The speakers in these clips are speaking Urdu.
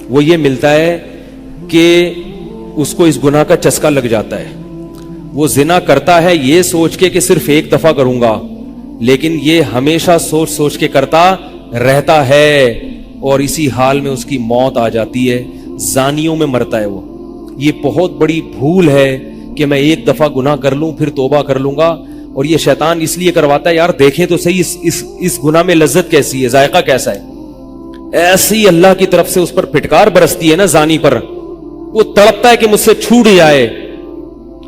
وہ یہ ملتا ہے کہ اس کو اس گناہ کا چسکا لگ جاتا ہے. وہ زنا کرتا ہے یہ سوچ کے کہ صرف ایک دفعہ کروں گا, لیکن یہ ہمیشہ سوچ سوچ کے کرتا رہتا ہے, اور اسی حال میں اس کی موت آ جاتی ہے, زانیوں میں مرتا ہے وہ. یہ بہت بڑی بھول ہے کہ میں ایک دفعہ گناہ کر لوں پھر توبہ کر لوں گا, اور یہ شیطان اس لیے کرواتا ہے, یار دیکھیں تو صحیح اس گناہ میں لذت کیسی ہے, ذائقہ کیسا ہے. ایسی اللہ کی طرف سے اس پر پھٹکار برستی ہے نا زانی پر, وہ تڑپتا ہے کہ مجھ سے چھوٹ جائے.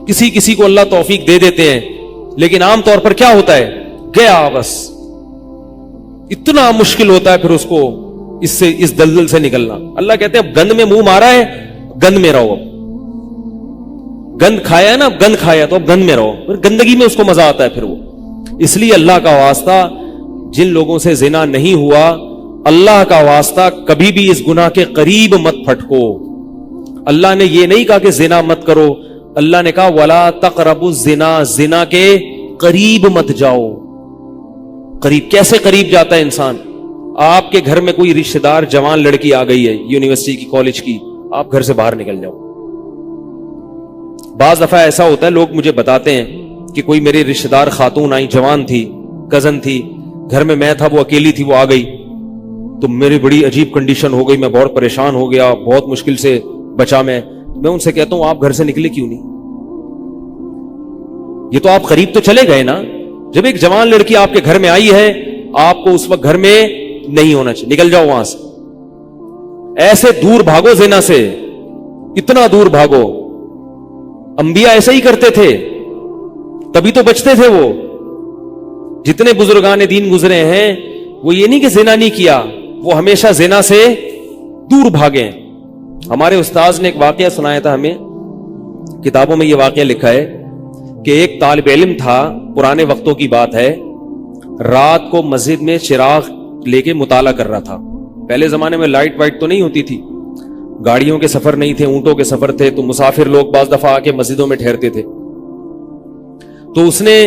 کسی کو اللہ توفیق دے دیتے ہیں, لیکن عام طور پر کیا ہوتا ہے, گیا بس. اتنا مشکل ہوتا ہے پھر اس کو اس دلدل سے نکلنا. اللہ کہتے ہیں اب گند میں منہ مارا ہے, گند میں رہو. اب گند کھایا ہے نا, اب گند کھایا تو اب گند میں رہو. پھر گندگی میں اس کو مزہ آتا ہے. پھر وہ اس لیے اللہ کا واسطہ جن لوگوں سے زنا نہیں ہوا, اللہ کا واسطہ کبھی بھی اس گناہ کے قریب مت پھٹکو. اللہ نے یہ نہیں کہا کہ زنا مت کرو, اللہ نے کہا ولا تقربوا الزنا, زنا کے قریب مت جاؤ. قریب کیسے قریب جاتا ہے انسان؟ آپ کے گھر میں کوئی رشتہ دار جوان لڑکی آ گئی ہے یونیورسٹی کی, کالج کی, آپ گھر سے باہر نکل جاؤ. بعض دفعہ ایسا ہوتا ہے, لوگ مجھے بتاتے ہیں کہ کوئی میرے رشتہ دار خاتون آئی, جوان تھی, کزن تھی, گھر میں تھا, وہ اکیلی تھی, وہ آ گئی تو میری بڑی عجیب کنڈیشن ہو گئی, میں بہت پریشان ہو گیا, بہت مشکل سے بچا. میں ان سے کہتا ہوں آپ گھر سے نکلے کیوں نہیں؟ یہ تو آپ قریب تو چلے گئے نا. جب ایک جوان لڑکی آپ کے گھر میں آئی ہے, آپ کو اس وقت گھر میں نہیں ہونا چاہیے, نکل جاؤ وہاں سے. ایسے دور بھاگو زنا سے, اتنا دور بھاگو. انبیاء ایسا ہی کرتے تھے, تبھی تو بچتے تھے. وہ جتنے بزرگان دین گزرے ہیں وہ یہ نہیں کہ زنا نہیں کیا, وہ ہمیشہ زنا سے دور بھاگے. ہمارے استاذ نے ایک واقعہ سنایا تھا ہمیں, کتابوں میں یہ واقعہ لکھا ہے کہ ایک طالب علم تھا, پرانے وقتوں کی بات ہے, رات کو مسجد میں چراغ لے کے مطالعہ کر رہا تھا. پہلے زمانے میں لائٹ وائٹ تو نہیں ہوتی تھی, گاڑیوں کے سفر نہیں تھے, اونٹوں کے سفر تھے, تو مسافر لوگ بعض دفعہ آ کے مسجدوں میں ٹھہرتے تھے. تو اس نے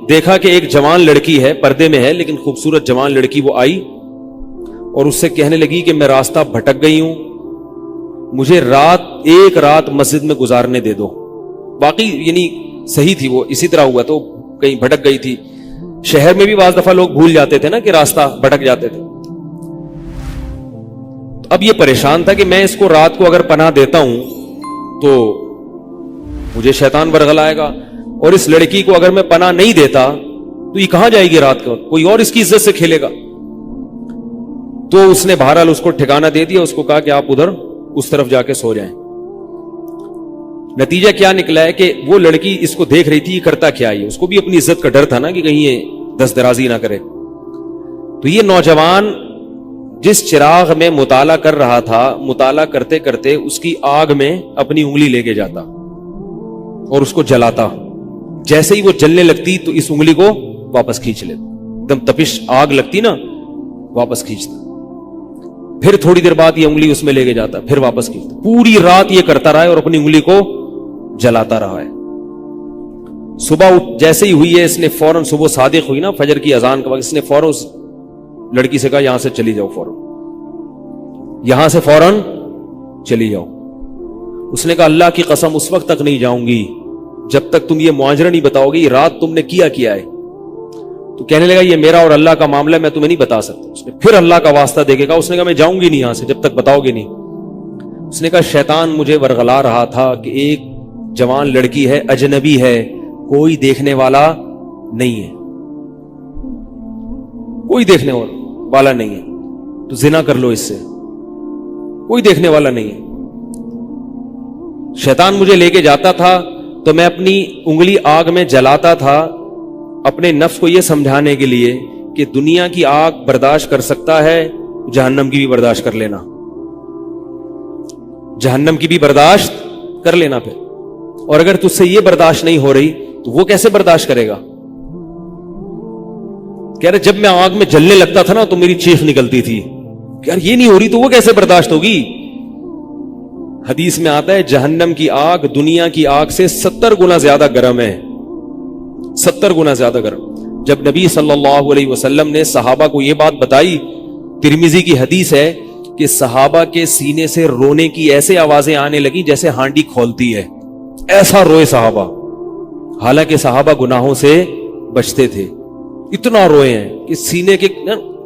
دیکھا کہ ایک جوان لڑکی ہے, پردے میں ہے لیکن خوبصورت جوان لڑکی, وہ آئی اور اس سے کہنے لگی کہ میں راستہ بھٹک گئی ہوں, مجھے ایک رات مسجد میں گزارنے دے دو. باقی یعنی صحیح تھی, وہ اسی طرح ہوا تو کہیں بھٹک گئی تھی. شہر میں بھی بعض دفعہ لوگ بھول جاتے تھے نا کہ راستہ بھٹک جاتے تھے. اب یہ پریشان تھا کہ میں اس کو رات کو اگر پناہ دیتا ہوں تو مجھے شیطان برگلائے گا, اور اس لڑکی کو اگر میں پناہ نہیں دیتا تو یہ کہاں جائے گی رات کو, کوئی اور اس کی عزت سے کھیلے گا. تو اس نے بہرحال اس کو ٹھکانہ دے دیا, اس کو کہا کہ آپ ادھر اس طرف جا کے سو جائیں. نتیجہ کیا نکلا ہے کہ وہ لڑکی اس کو دیکھ رہی تھی, یہ کرتا کیا ہے, اس کو بھی اپنی عزت کا ڈر تھا نا کہ کہیں یہ دست درازی نہ کرے. تو یہ نوجوان جس چراغ میں مطالعہ کر رہا تھا, مطالعہ کرتے کرتے اس کی آگ میں اپنی انگلی لے کے جاتا اور اس کو جلاتا. جیسے ہی وہ جلنے لگتی تو اس انگلی کو واپس کھینچ لیتا, ایک دم تپش آگ لگتی نا, واپس کھینچتا. پھر تھوڑی دیر بعد یہ انگلی اس میں لے کے جاتا, پھر واپس کھینچتا. پوری رات یہ کرتا رہا ہے اور اپنی انگلی کو جلاتا رہا ہے. صبح جیسے ہی ہوئی ہے, اس نے فوراً, صبح صادق ہوئی نا فجر کی اذان کا وقت, اس نے فوراً اس لڑکی سے کہا یہاں سے چلی جاؤ, فوراً یہاں سے فوراً چلی جاؤ. اس نے کہا اللہ کی قسم اس وقت تک نہیں جاؤں گی جب تک تم یہ معاجرہ نہیں بتاؤ گے, یہ رات تم نے کیا ہے. تو کہنے لگا یہ میرا اور اللہ کا معاملہ ہے, میں تمہیں نہیں بتا سکتا. اس نے پھر اللہ کا واسطہ دے کے کہا, اس نے کہا میں جاؤں گی نہیں یہاں سے جب تک بتاؤ گے نہیں. اس نے کہا شیطان مجھے ورغلا رہا تھا کہ ایک جوان لڑکی ہے, اجنبی ہے, کوئی دیکھنے والا نہیں ہے, کوئی دیکھنے والا نہیں ہے, تو زنا کر لو اس سے, کوئی دیکھنے والا نہیں ہے. شیطان مجھے لے کے جاتا تھا تو میں اپنی انگلی آگ میں جلاتا تھا, اپنے نفس کو یہ سمجھانے کے لیے کہ دنیا کی آگ برداشت کر سکتا ہے, جہنم کی بھی برداشت کر لینا, جہنم کی بھی برداشت کر لینا. پھر اور اگر تجھ سے یہ برداشت نہیں ہو رہی تو وہ کیسے برداشت کرے گا؟ کہہ رہے جب میں آگ میں جلنے لگتا تھا نا تو میری چیخ نکلتی تھی کہ یار یہ نہیں ہو رہی تو وہ کیسے برداشت ہوگی. حدیث میں آتا ہے جہنم کی آگ دنیا کی آگ سے 70 گنا زیادہ گرم ہے, 70 گنا زیادہ گرم. جب نبی صلی اللہ علیہ وسلم نے صحابہ کو یہ بات بتائی, ترمذی کی حدیث ہے کہ صحابہ کے سینے سے رونے کی ایسے آوازیں آنے لگی جیسے ہانڈی کھولتی ہے، ایسا روئے صحابہ، حالانکہ صحابہ گناہوں سے بچتے تھے، اتنا روئے ہیں کہ سینے کے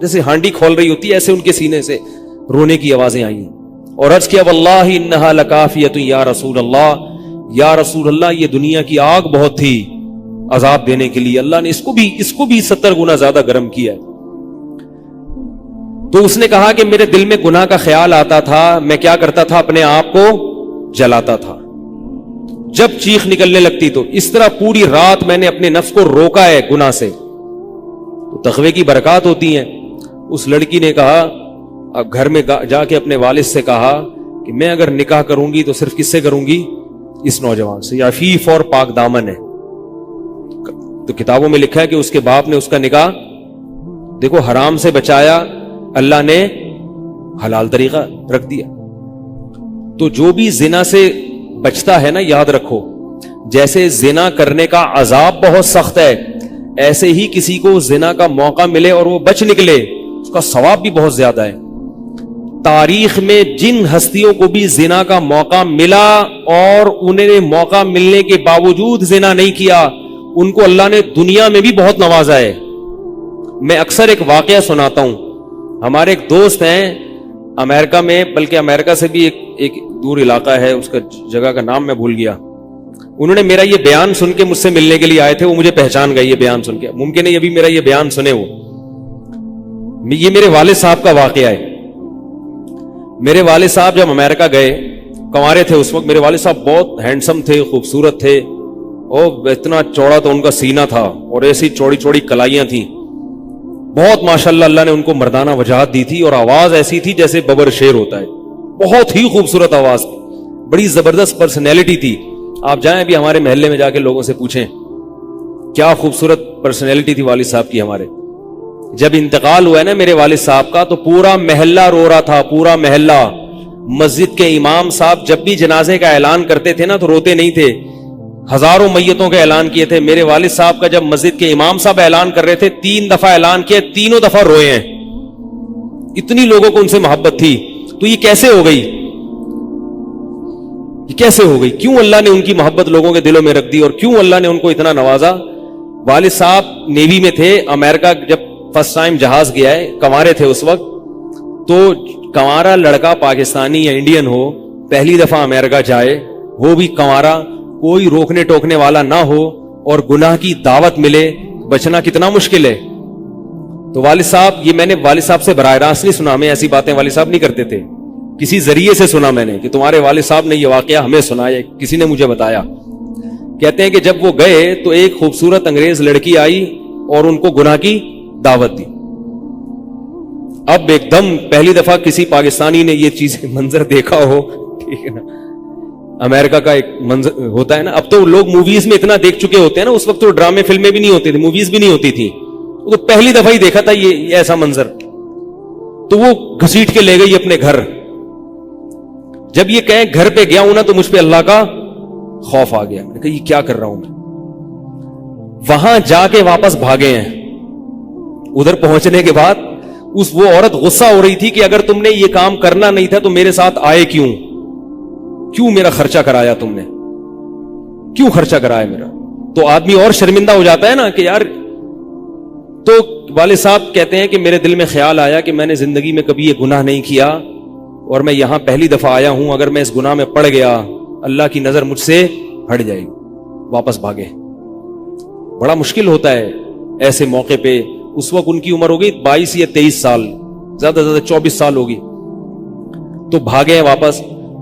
جیسے ہانڈی کھول رہی ہوتی ہے ایسے ان کے سینے سے رونے کی آوازیں آئی ہیں، اور عرض کیا واللہ انہا لکافیۃ یا رسول اللہ، یا رسول اللہ یہ دنیا کی آگ بہت تھی عذاب دینے کے لیے، اللہ نے اس کو بھی 70 گنا زیادہ گرم کیا ہے۔ تو اس نے کہا کہ میرے دل میں گناہ کا خیال آتا تھا، میں کیا کرتا تھا، اپنے آپ کو جلاتا تھا جب چیخ نکلنے لگتی، تو اس طرح پوری رات میں نے اپنے نفس کو روکا ہے گناہ سے۔ تو تقوی کی برکات ہوتی ہیں۔ اس لڑکی نے کہا، اب گھر میں جا کے اپنے والد سے کہا کہ میں اگر نکاح کروں گی تو صرف کس سے کروں گی، اس نوجوان سے، عفیف اور پاک دامن ہے۔ تو کتابوں میں لکھا ہے کہ اس کے باپ نے اس کا نکاح دیکھو حرام سے بچایا، اللہ نے حلال طریقہ رکھ دیا۔ تو جو بھی زنا سے بچتا ہے نا، یاد رکھو جیسے زنا کرنے کا عذاب بہت سخت ہے، ایسے ہی کسی کو زنا کا موقع ملے اور وہ بچ نکلے، اس کا ثواب بھی بہت زیادہ ہے۔ تاریخ میں جن ہستیوں کو بھی زنا کا موقع ملا اور انہیں موقع ملنے کے باوجود زنا نہیں کیا، ان کو اللہ نے دنیا میں بھی بہت نوازا ہے۔ میں اکثر ایک واقعہ سناتا ہوں، ہمارے ایک دوست ہیں امریکہ میں، بلکہ امریکہ سے بھی ایک دور علاقہ ہے، اس کا جگہ کا نام میں بھول گیا۔ انہوں نے میرا یہ بیان سن کے مجھ سے ملنے کے لیے آئے تھے، وہ مجھے پہچان گئے یہ بیان سن کے، ممکن ہے ابھی میرا یہ بیان سنے وہ۔ یہ میرے والد صاحب کا واقعہ ہے۔ میرے والد صاحب جب امریکہ گئے، کنوارے تھے اس وقت، میرے والد صاحب بہت ہینڈسم تھے، خوبصورت تھے، اور اتنا چوڑا تو ان کا سینہ تھا اور ایسی چوڑی چوڑی کلائیاں تھیں، بہت ماشاءاللہ اللہ نے ان کو مردانہ وجاہت دی تھی، اور آواز ایسی تھی جیسے ببر شیر ہوتا ہے، بہت ہی خوبصورت آواز، بڑی زبردست پرسنالٹی تھی۔ آپ جائیں ابھی ہمارے محلے میں جا کے لوگوں سے پوچھیں کیا خوبصورت پرسنالٹی تھی والد صاحب کی ہمارے۔ جب انتقال ہوا ہے نا میرے والد صاحب کا، تو پورا محلہ رو رہا تھا، پورا محلہ۔ مسجد کے امام صاحب جب بھی جنازے کا اعلان کرتے تھے نا تو روتے نہیں تھے، ہزاروں میتوں کا اعلان کیے تھے۔ میرے والد صاحب کا جب مسجد کے امام صاحب اعلان کر رہے تھے، 3 دفعہ اعلان کیا، تینوں دفعہ روئے ہیں، اتنی لوگوں کو ان سے محبت تھی۔ تو یہ کیسے ہو گئی، یہ کیسے ہو گئی؟ کیوں اللہ نے ان کی محبت لوگوں کے دلوں میں رکھ دی، اور کیوں اللہ نے ان کو اتنا نوازا؟ والد صاحب نیوی میں تھے، امریکہ جب فرسٹ ٹائم جہاز گیا ہے، کنوارے تھے اس وقت، تو کنوارا لڑکا پاکستانی یا انڈین ہو، پہلی دفعہ امریکہ جائے، وہ بھی کنوارا، کوئی روکنے ٹوکنے والا نہ ہو اور گناہ کی دعوت ملے، بچنا کتنا مشکل ہے۔ تو والد صاحب، یہ میں نے والد صاحب سے براہ راست نہیں سنا، میں ایسی باتیں والد صاحب نہیں کرتے تھے، کسی ذریعے سے سنا میں نے کہ تمہارے والد صاحب نے یہ واقعہ ہمیں سنایا، کسی نے مجھے بتایا۔ کہتے ہیں کہ جب وہ گئے تو ایک خوبصورت انگریز لڑکی آئی اور ان کو گناہ کی دعوت دی۔ اب ایک دم پہلی دفعہ کسی پاکستانی نے یہ چیز منظر دیکھا ہو، ٹھیک ہے نا، امریکہ کا ایک منظر ہوتا ہے نا، اب تو لوگ موویز میں اتنا دیکھ چکے ہوتے ہیں نا، اس وقت تو ڈرامے فلمیں بھی نہیں ہوتی تھی، موویز بھی نہیں ہوتی تھی، وہ تو پہلی دفعہ ہی دیکھا تھا یہ ایسا منظر۔ تو وہ گھسیٹ کے لے گئی اپنے گھر۔ جب یہ کہیں گھر پہ گیا ہوں نا تو مجھ پہ اللہ کا خوف آ گیا، میں نے کہا یہ کیا کر رہا ہوں میں۔ وہاں جا کے واپس بھاگے ہیں۔ ادھر پہنچنے کے بعد وہ عورت غصہ ہو رہی تھی کہ اگر تم نے یہ کام کرنا نہیں تھا تو میرے ساتھ آئے کیوں میرا خرچہ کرایا، تم نے کیوں خرچہ کرایا میرا؟ تو آدمی اور شرمندہ ہو جاتا ہے نا کہ یار۔ تو والد صاحب کہتے ہیں کہ میرے دل میں خیال آیا کہ میں نے زندگی میں کبھی یہ گناہ نہیں کیا اور میں یہاں پہلی دفعہ آیا ہوں، اگر میں اس گناہ میں پڑ گیا اللہ کی نظر مجھ سے ہٹ جائے گی۔ واپس بھاگے۔ بڑا مشکل ہوتا ہے ایسے موقع پہ۔ اس وقت ان کی عمر ہوگی 22 یا 23 سال، زیادہ 24 سال ہوگی، تو بھاگے ہیں واپس۔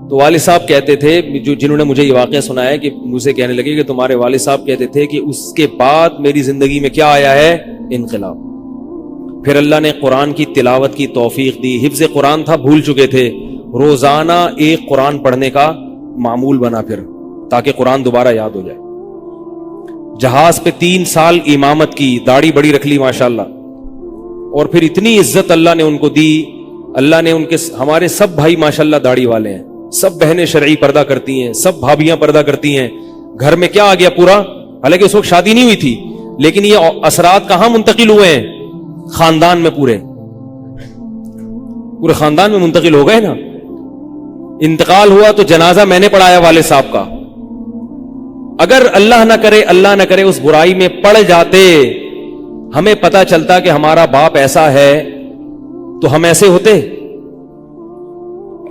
تو والد صاحب کہتے تھے، جنہوں نے مجھے یہ واقعہ سنایا، کہ مجھے کہنے لگے کہ تمہارے والد صاحب کہتے تھے کہ اس کے بعد میری زندگی میں کیا آیا ہے؟ انقلاب۔ پھر اللہ نے قرآن کی تلاوت کی توفیق دی، حفظ قرآن تھا، بھول چکے تھے، روزانہ ایک قرآن پڑھنے کا معمول بنا پھر، تاکہ قرآن دوبارہ یاد ہو جائے۔ جہاز پہ 3 سال امامت کی، داڑھی بڑی رکھ لی ماشاءاللہ، اور پھر اتنی عزت اللہ نے ان کو دی۔ اللہ نے ان کے، ہمارے سب بھائی ماشاءاللہ داڑھی والے ہیں، سب بہنیں شرعی پردہ کرتی ہیں، سب بھابیاں پردہ کرتی ہیں۔ گھر میں کیا آ گیا پورا، حالانکہ اس وقت شادی نہیں ہوئی تھی، لیکن یہ اثرات کہاں منتقل ہوئے ہیں؟ خاندان میں پورے۔ پورے خاندان میں منتقل ہو گئے نا. انتقال ہوا تو جنازہ میں نے پڑھایا والد صاحب کا. اگر اللہ نہ کرے اس برائی میں پڑ جاتے, ہمیں پتا چلتا کہ ہمارا باپ ایسا ہے, تو ہم ایسے ہوتے.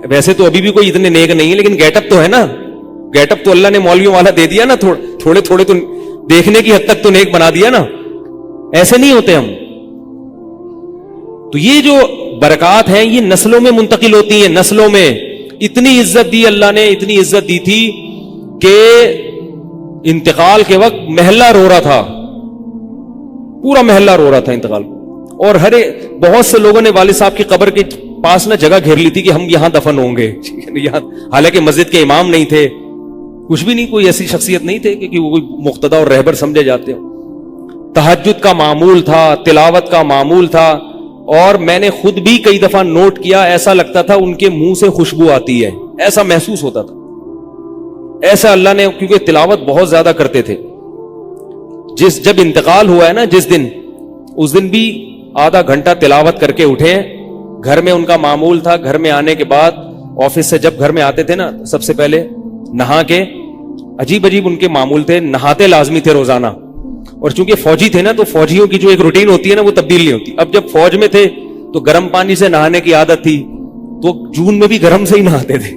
ویسے تو ابھی بھی کوئی اتنے نیک نہیں ہے, لیکن گیٹ اپ تو ہے نا. گیٹ اپ تو اللہ نے مولویوں والا دے دیا نا, تھوڑے تھوڑے تو دیکھنے کی حد تک تو نیک بنا دیا نا. ایسے نہیں ہوتے ہم. تو یہ جو برکات ہیں یہ نسلوں میں منتقل ہوتی ہیں. نسلوں میں اتنی عزت دی اللہ نے, اتنی عزت دی تھی کہ انتقال کے وقت محلہ رو رہا تھا, پورا محلہ رو رہا تھا انتقال. اور بہت سے لوگوں نے والد صاحب کی قبر کے پاس نہ جگہ گھیر لی تھی کہ ہم یہاں دفن ہوں گے. حالانکہ مسجد کے امام نہیں تھے, کچھ بھی نہیں, کوئی ایسی شخصیت نہیں تھے کہ وہ کوئی مقتدی اور رہبر سمجھے جاتے ہو. تہجد کا معمول تھا, تلاوت کا معمول تھا. اور میں نے خود بھی کئی دفعہ نوٹ کیا, ایسا لگتا تھا ان کے منہ سے خوشبو آتی ہے, ایسا محسوس ہوتا تھا. ایسا اللہ نے, کیونکہ تلاوت بہت زیادہ کرتے تھے. جب انتقال ہوا ہے نا جس دن, اس دن بھی آدھا گھنٹہ تلاوت کر کے اٹھے. گھر میں ان کا معمول تھا, گھر میں آنے کے بعد آفس سے جب گھر میں آتے تھے نا, سب سے پہلے نہا کے, عجیب ان کے معمول تھے, نہاتے لازمی تھے روزانہ. اور چونکہ فوجی تھے نا, تو فوجیوں کی جو ایک روٹین ہوتی ہے نا, وہ تبدیل نہیں ہوتی. اب جب فوج میں تھے تو گرم پانی سے نہانے کی عادت تھی, تو جون میں بھی گرم سے ہی نہاتے تھے.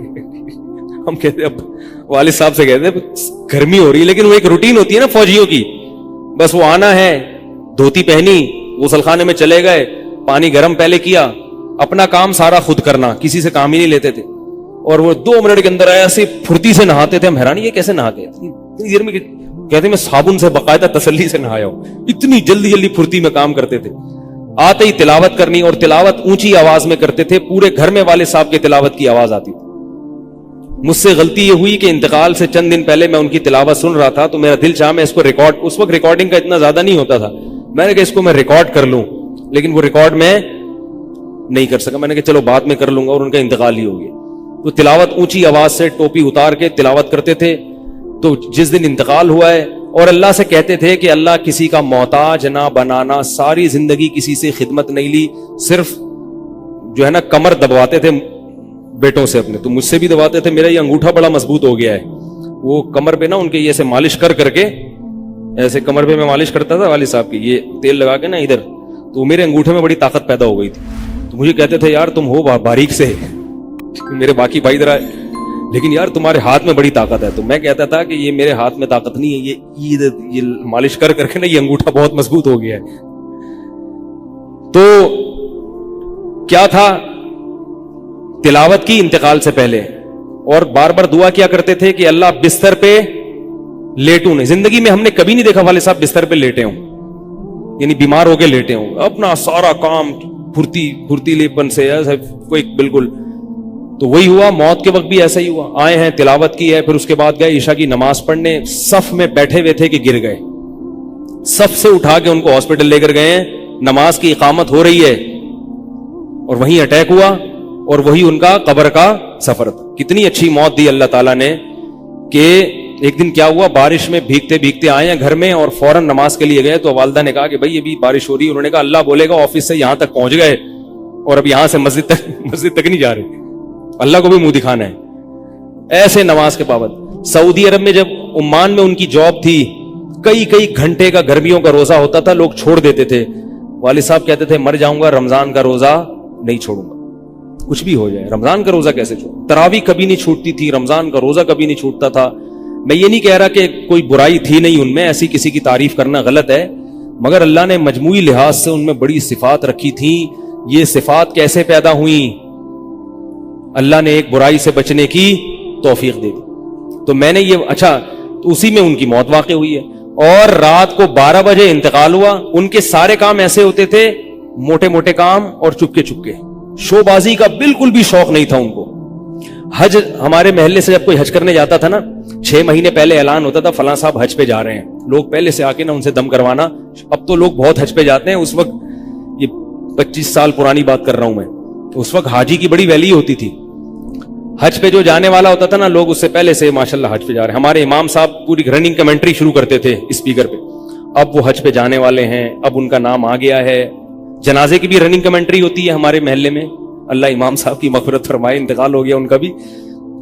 ہم کہتے, اب والد صاحب سے کہتے گرمی ہو رہی ہے, لیکن وہ ایک روٹین ہوتی ہے نا فوجیوں کی. بس وہ آنا ہے, دھوتی پہنی, غسل خانے میں چلے گئے, پانی گرم پہلے کیا, اپنا کام سارا خود کرنا, کسی سے کام ہی نہیں لیتے تھے. اور وہ 2 منٹ کے اندر ایسے پھرتی سے نہاتے تھے. ہم حیران, یہ کیسے نہاتے ہیں اتنی دیر میں؟ کہتے میں صابن سے باقاعدہ تسلی سے نہایا ہوں. اتنی جلدی پھرتی میں کام کرتے تھے. آتے ہی تلاوت کرنی, اور تلاوت اونچی آواز میں کرتے تھے. پورے گھر میں والد صاحب کے تلاوت کی آواز آتی تھی. مجھ سے غلطی یہ ہوئی کہ انتقال سے چند دن پہلے میں ان کی تلاوت سن رہا تھا, تو میرا دل چاہا میں اس کو ریکارڈ, اس وقت ریکارڈنگ کا اتنا زیادہ نہیں ہوتا تھا, میں نے کہا اس کو میں ریکارڈ کر لوں, لیکن وہ ریکارڈ میں نہیں کر سکا. میں نے کہا چلو بعد میں کر لوں گا, اور ان کا انتقال ہی ہو گیا. تو تلاوت اونچی آواز سے ٹوپی اتار کے تلاوت کرتے تھے. تو جس دن انتقال ہوا ہے, اور اللہ سے کہتے تھے کہ اللہ کسی کا محتاج نہ بنانا, ساری زندگی کسی سے خدمت نہیں لی, صرف جو ہے نا کمر دبواتے تھے بیٹوں سے اپنے. تو مجھ سے بھی دباتے تھے, میرا یہ انگوٹھا بڑا مضبوط ہو گیا ہے. وہ کمر پہ نا ان کے ایسے مالش کر کے, ایسے کمر پہ میں مالش کرتا تھا والد صاحب کی, یہ تیل لگا کے نا ادھر, تو میرے انگوٹھے میں بڑی طاقت پیدا ہو گئی تھی. تو مجھے کہتے تھے یار تم ہو باریک سے, میرے باقی بھائی ذرا, لیکن یار تمہارے ہاتھ میں بڑی طاقت ہے. تو میں کہتا تھا کہ یہ میرے ہاتھ میں طاقت نہیں ہے, یہ مالش کر کے نا یہ انگوٹھا بہت مضبوط ہو گیا ہے. تو کیا تھا, تلاوت کی انتقال سے پہلے, اور بار بار دعا کیا کرتے تھے کہ اللہ بستر پہ لیٹوں نہیں. زندگی میں ہم نے کبھی نہیں دیکھا والد صاحب بستر پہ لیٹے ہوں, یعنی بیمار ہو کے لیٹے ہوں. اپنا سارا کام پھرتیلے پن سے کوئی بالکل. تو وہی ہوا, موت کے وقت بھی ایسا ہی ہوا. آئے ہیں, تلاوت کی ہے, پھر اس کے بعد گئے عشاء کی نماز پڑھنے, صف میں بیٹھے ہوئے تھے کہ گر گئے. صف سے اٹھا کے ان کو ہاسپٹل لے کر گئے ہیں, نماز کی اقامت ہو رہی ہے, اور وہیں اٹیک ہوا, اور وہی ان کا قبر کا سفر تھا. کتنی اچھی موت دی اللہ تعالیٰ نے, کہ ایک دن کیا ہوا, بارش میں بھیگتے بھیگتے آئے ہیں گھر میں, اور فوراً نماز کے لیے گئے. تو والدہ نے کہا کہ بھائی ابھی بارش ہو رہی ہے. انہوں نے کہا اللہ بولے گا آفس سے یہاں تک پہنچ گئے, اور اب یہاں سے مسجد تک نہیں جا رہے, اللہ کو بھی منہ دکھانا ہے. ایسے نماز کے پابند. سعودی عرب میں جب عمان میں ان کی جاب تھی, کئی گھنٹے کا گرمیوں کا روزہ ہوتا تھا, لوگ چھوڑ دیتے تھے. والد صاحب کہتے تھے مر جاؤں گا, رمضان کا روزہ نہیں چھوڑوں گا, کچھ بھی ہو جائے رمضان کا روزہ کیسے چھوڑوں. تراویح کبھی نہیں چھوٹتی تھی, رمضان کا روزہ کبھی نہیں چھوٹتا تھا. میں یہ نہیں کہہ رہا کہ کوئی برائی تھی نہیں ان میں, ایسی کسی کی تعریف کرنا غلط ہے, مگر اللہ نے مجموعی لحاظ سے ان میں بڑی صفات رکھی تھی. یہ صفات کیسے پیدا ہوئیں؟ اللہ نے ایک برائی سے بچنے کی توفیق دے دی. تو میں نے یہ تو اسی میں ان کی موت واقع ہوئی ہے. اور رات کو 12 بجے انتقال ہوا. ان کے سارے کام ایسے ہوتے تھے, موٹے موٹے کام, اور چپکے شو بازی کا بالکل بھی شوق نہیں تھا ان کو. حج, ہمارے محلے سے جب کوئی حج کرنے جاتا تھا نا, 6 مہینے پہلے اعلان ہوتا تھا فلاں صاحب حج پہ جا رہے ہیں, لوگ پہلے سے آ کے نا ان سے دم کروانا. اب تو لوگ بہت حج پہ جاتے ہیں, اس وقت یہ 25 سال پرانی بات کر رہا ہوں میں, اس وقت حاجی کی بڑی ویلیو ہوتی تھی. حج پہ جو جانے والا ہوتا تھا نا, لوگ اس سے پہلے سے ماشاءاللہ حج پہ جا رہے ہیں. ہمارے امام صاحب پوری رننگ کمنٹری شروع کرتے تھے اسپیکر پہ, اب وہ حج پہ جانے والے ہیں, اب ان کا نام آ گیا ہے. جنازے کی بھی رننگ کمنٹری ہوتی ہے ہمارے محلے میں, اللہ امام صاحب کی مغفرت فرمائے, انتقال ہو گیا ان کا بھی.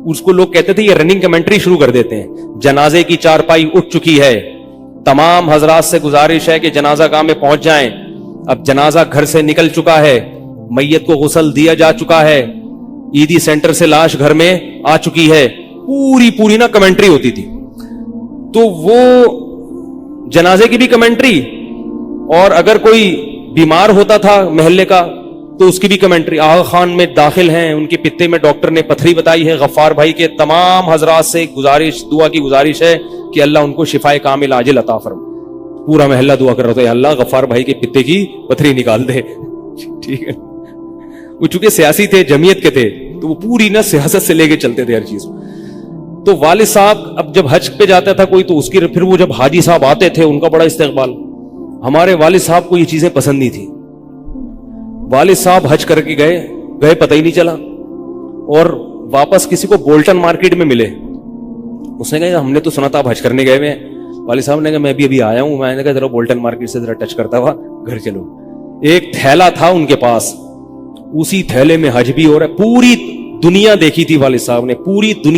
اس کو لوگ کہتے تھے یہ رننگ کمنٹری شروع کر دیتے ہیں. جنازے کی چارپائی اٹھ چکی ہے, تمام حضرات سے گزارش ہے کہ جنازہ گاہ میں پہنچ جائیں. اب جنازہ گھر سے نکل چکا ہے, میت کو غسل دیا جا چکا ہے, عیدی سینٹر سے لاش گھر میں آ چکی ہے. پوری نا کمنٹری ہوتی تھی. تو وہ جنازے کی بھی کمنٹری, اور اگر کوئی بیمار ہوتا تھا محلے کا تو اس کی بھی کمنٹری. آغا خان میں داخل ہیں, ان کے پتے میں ڈاکٹر نے پتھری بتائی ہے. غفار بھائی کے تمام حضرات سے گزارش, دعا کی گزارش ہے کہ اللہ ان کو شفائے کامل عاجل عطا فرمائے. پورا محلہ دعا کر رہا تھا, اللہ غفار بھائی کے پتے کی پتھری نکال دے. ٹھیک ہے, وہ چونکہ سیاسی تھے, جمعیت کے تھے, تو وہ پوری نا سیاست سے لے کے چلتے تھے ہر چیز. تو والد صاحب اب جب حج پہ جاتا تھا کوئی, تو اس کی پھر وہ جب حاجی صاحب آتے تھے ان کا بڑا استقبال. ہمارے والد صاحب کو یہ چیزیں پسند نہیں تھی. والد صاحب حج کر کے گئے پتہ ہی نہیں چلا, اور واپس کسی کو بولٹن مارکیٹ میں ملے. اس نے کہا ہم نے تو سنا تھا آپ حج کرنے گئے ہوئے ہیں. والد صاحب نے کہا میں بھی ابھی آیا ہوں. میں نے کہا ذرا بولٹن مارکیٹ سے ذرا ٹچ کرتا ہوا گھر چلو. ایک تھیلا تھا ان کے پاس, اسی تھیلے میں حج بھی ہو رہا ہے. پوری دنیا دیکھی تھی والد صاحب نے, پوری دنیا